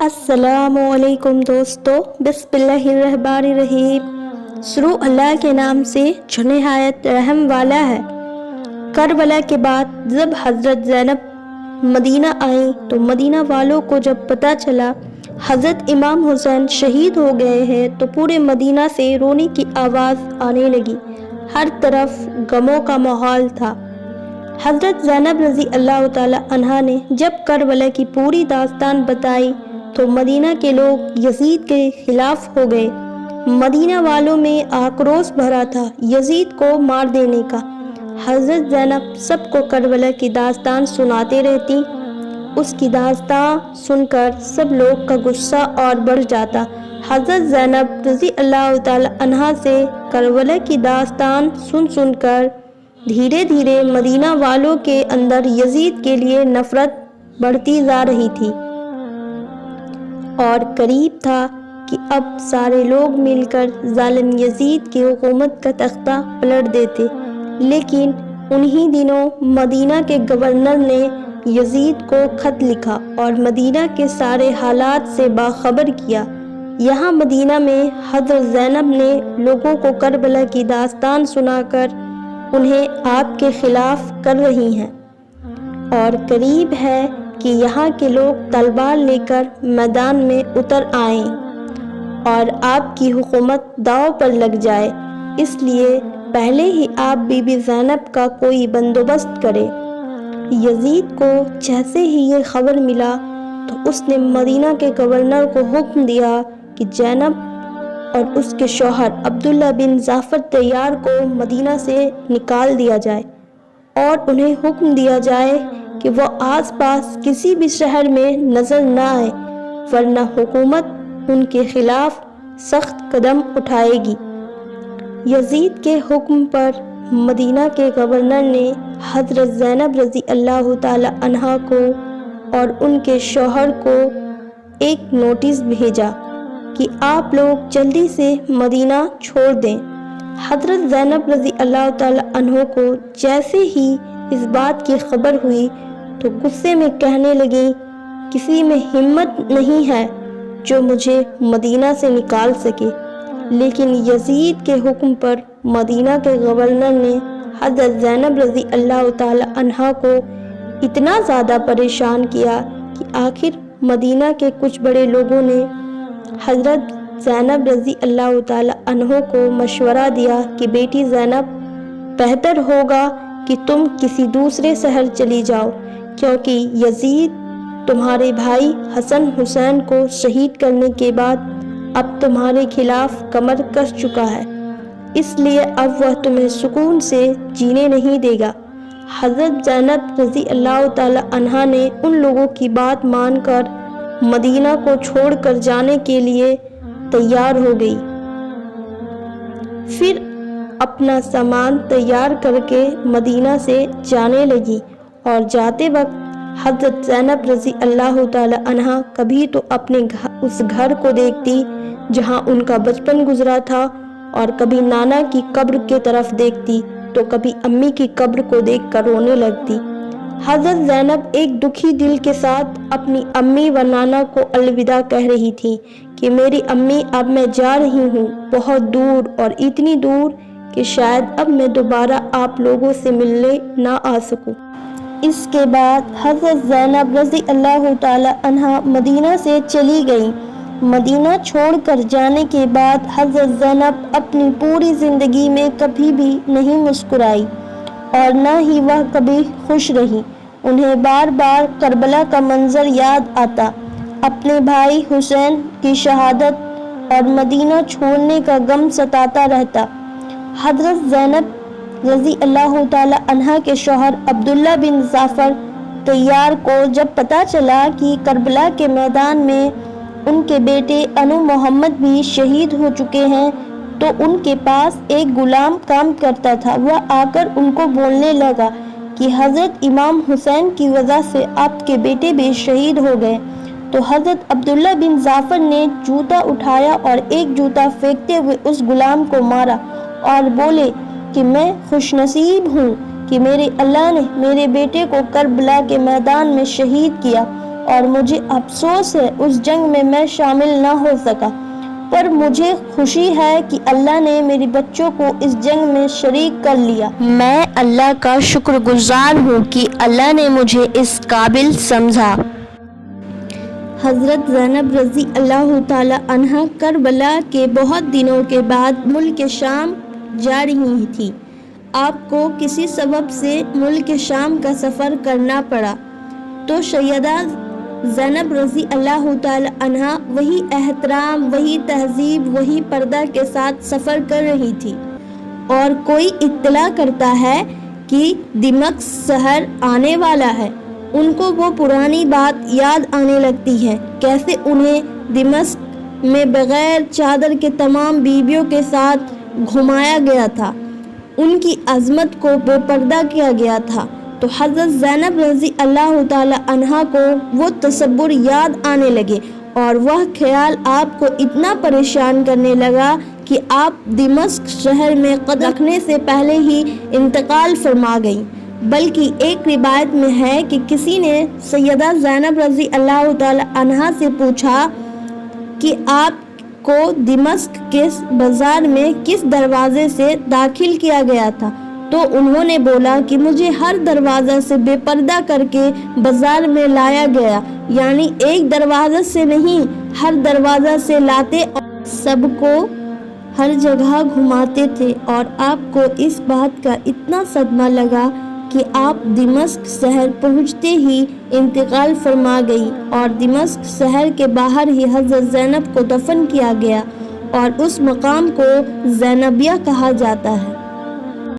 السلام علیکم دوستو، بسم اللہ الرحمن الرحیم۔ شروع اللہ کے نام سے جو نہایت رحم والا ہے۔ کربلا کے بعد جب حضرت زینب مدینہ آئیں تو مدینہ والوں کو جب پتہ چلا حضرت امام حسین شہید ہو گئے ہیں تو پورے مدینہ سے رونے کی آواز آنے لگی۔ ہر طرف غموں کا ماحول تھا۔ حضرت زینب رضی اللہ تعالی عنہا نے جب کربلا کی پوری داستان بتائی تو مدینہ کے لوگ یزید کے خلاف ہو گئے۔ مدینہ والوں میں آکروش بھرا تھا یزید کو مار دینے کا۔ حضرت زینب سب کو کربلا کی داستان سناتے رہتی۔ اس کی داستان سن کر سب لوگ کا غصہ اور بڑھ جاتا۔ حضرت زینب رضی اللہ تعالی عنہا سے کربلا کی داستان سن کر دھیرے دھیرے مدینہ والوں کے اندر یزید کے لیے نفرت بڑھتی جا رہی تھی اور قریب تھا کہ اب سارے لوگ مل کر ظالم یزید کی حکومت کا تختہ پلٹ دیتے۔ لیکن انہی دنوں مدینہ کے گورنر نے یزید کو خط لکھا اور مدینہ کے سارے حالات سے باخبر کیا۔ یہاں مدینہ میں حضرت زینب نے لوگوں کو کربلا کی داستان سنا کر انہیں آپ کے خلاف کر رہی ہیں اور قریب ہے کہ یہاں کے لوگ تلوار لے کر میدان میں اتر آئیں اور آپ کی حکومت داؤ پر لگ جائے۔ اس لیے پہلے ہی آپ بی بی زینب کا کوئی بندوبست کرے۔ یزید کو جیسے ہی یہ خبر ملا تو اس نے مدینہ کے گورنر کو حکم دیا کہ زینب اور اس کے شوہر عبداللہ بن جعفر طیار کو مدینہ سے نکال دیا جائے اور انہیں حکم دیا جائے کہ وہ آس پاس کسی بھی شہر میں نظر نہ آئے ورنہ حکومت ان کے خلاف سخت قدم اٹھائے گی۔ یزید کے حکم پر مدینہ کے گورنر نے حضرت زینب رضی اللہ تعالی عنہا کو اور ان کے شوہر کو ایک نوٹس بھیجا کہ آپ لوگ جلدی سے مدینہ چھوڑ دیں۔ حضرت زینب رضی اللہ تعالی عنہ کو جیسے ہی اس بات کی خبر ہوئی تو غصے میں کہنے لگی، کسی میں ہمت نہیں ہے جو مجھے مدینہ سے نکال سکے۔ لیکن یزید کے حکم پر مدینہ کے گورنر نے حضرت زینب رضی اللہ تعالی عنہ کو اتنا زیادہ پریشان کیا کہ آخر مدینہ کے کچھ بڑے لوگوں نے حضرت زینب رضی اللہ تعالی عنہ کو مشورہ دیا کہ بیٹی زینب، بہتر ہوگا کہ تم کسی دوسرے شہر چلی جاؤ، کیونکہ یزید تمہارے بھائی حسن حسین کو شہید کرنے کے بعد اب تمہارے خلاف کمر کس چکا ہے، اس لیے اب وہ تمہیں سکون سے جینے نہیں دے گا۔ حضرت زینب رضی اللہ تعالی عنہا نے ان لوگوں کی بات مان کر مدینہ کو چھوڑ کر جانے کے لیے تیار ہو گئی۔ پھر اپنا سامان تیار کر کے مدینہ سے جانے لگی اور جاتے وقت حضرت زینب رضی اللہ تعالی عنہا کبھی تو اپنے اس گھر کو دیکھتی جہاں ان کا بچپن گزرا تھا اور کبھی نانا کی قبر کی طرف دیکھتی تو کبھی امی کی قبر کو دیکھ کر رونے لگتی۔ حضرت زینب ایک دکھی دل کے ساتھ اپنی امی و نانا کو الوداع کہہ رہی تھی کہ میری امی، اب میں جا رہی ہوں بہت دور، اور اتنی دور کہ شاید اب میں دوبارہ آپ لوگوں سے ملنے نہ آ سکوں۔ اس کے بعد حضرت زینب رضی اللہ تعالی عنہا مدینہ سے چلی گئی۔ مدینہ چھوڑ کر جانے کے بعد حضرت زینب اپنی پوری زندگی میں کبھی بھی نہیں مسکرائی اور نہ ہی وہ کبھی خوش رہی۔ انہیں بار بار کربلا کا منظر یاد آتا، اپنے بھائی حسین کی شہادت اور مدینہ چھوڑنے کا غم ستاتا رہتا۔ حضرت زینب رضی اللہ تعالی عنہا کے شوہر عبداللہ بن جعفر طیار کو جب پتہ چلا کہ کربلا کے میدان میں ان کے بیٹے انو محمد بھی شہید ہو چکے ہیں تو ان کے پاس ایک غلام کام کرتا تھا۔ وہ آ کر ان کو بولنے لگا کہ حضرت امام حسین کی وجہ سے آپ کے بیٹے بھی شہید ہو گئے۔ تو حضرت عبداللہ بن جعفر نے جوتا اٹھایا اور ایک جوتا پھینکتے ہوئے اس غلام کو مارا اور بولے کہ میں خوش نصیب ہوں کہ میرے اللہ نے میرے بیٹے کو کربلا کے میدان میں شہید کیا اور مجھے افسوس ہے اس جنگ میں شامل نہ ہو سکا، پر مجھے خوشی ہے کہ اللہ نے میرے بچوں کو اس جنگ میں شریک کر لیا۔ میں اللہ کا شکر گزار ہوں کہ اللہ نے مجھے اس قابل سمجھا۔ حضرت زینب رضی اللہ تعالی عنہا کربلا کے بہت دنوں کے بعد ملک شام جا رہی تھی۔ آپ کو کسی سبب سے ملک شام کا سفر کرنا پڑا تو سیدہ زینب رضی اللہ تعالی عنہا وہی احترام، وہی تہذیب، وہی پردہ کے ساتھ سفر کر رہی تھی، اور کوئی اطلاع کرتا ہے کہ دمشق شہر آنے والا ہے، ان کو وہ پرانی بات یاد آنے لگتی ہے، کیسے انہیں دمشق میں بغیر چادر کے تمام بیویوں کے ساتھ گھمایا گیا تھا، ان کی عظمت کو بے پردہ کیا گیا تھا۔ تو حضرت زینب رضی اللہ تعالی عنہا کو وہ تصور یاد آنے لگے، اور وہ خیال آپ کو اتنا پریشان کرنے لگا کہ آپ دمشق شہر میں قدم رکھنے سے پہلے ہی انتقال فرما گئیں۔ بلکہ ایک روایت میں ہے کہ کسی نے سیدہ زینب رضی اللہ تعالی عنہا سے پوچھا کہ آپ کو دمشق کے بازار میں کس دروازے سے داخل کیا گیا تھا، تو انہوں نے بولا کہ مجھے ہر دروازہ سے بے پردہ کر کے بازار میں لایا گیا، یعنی ایک دروازہ سے نہیں، ہر دروازہ سے لاتے اور سب کو ہر جگہ گھماتے تھے، اور آپ کو اس بات کا اتنا صدمہ لگا کہ آپ دمشق شہر پہنچتے ہی انتقال فرما گئی، اور دمشق شہر کے باہر ہی حضرت زینب کو دفن کیا گیا، اور اس مقام کو زینبیہ کہا جاتا ہے۔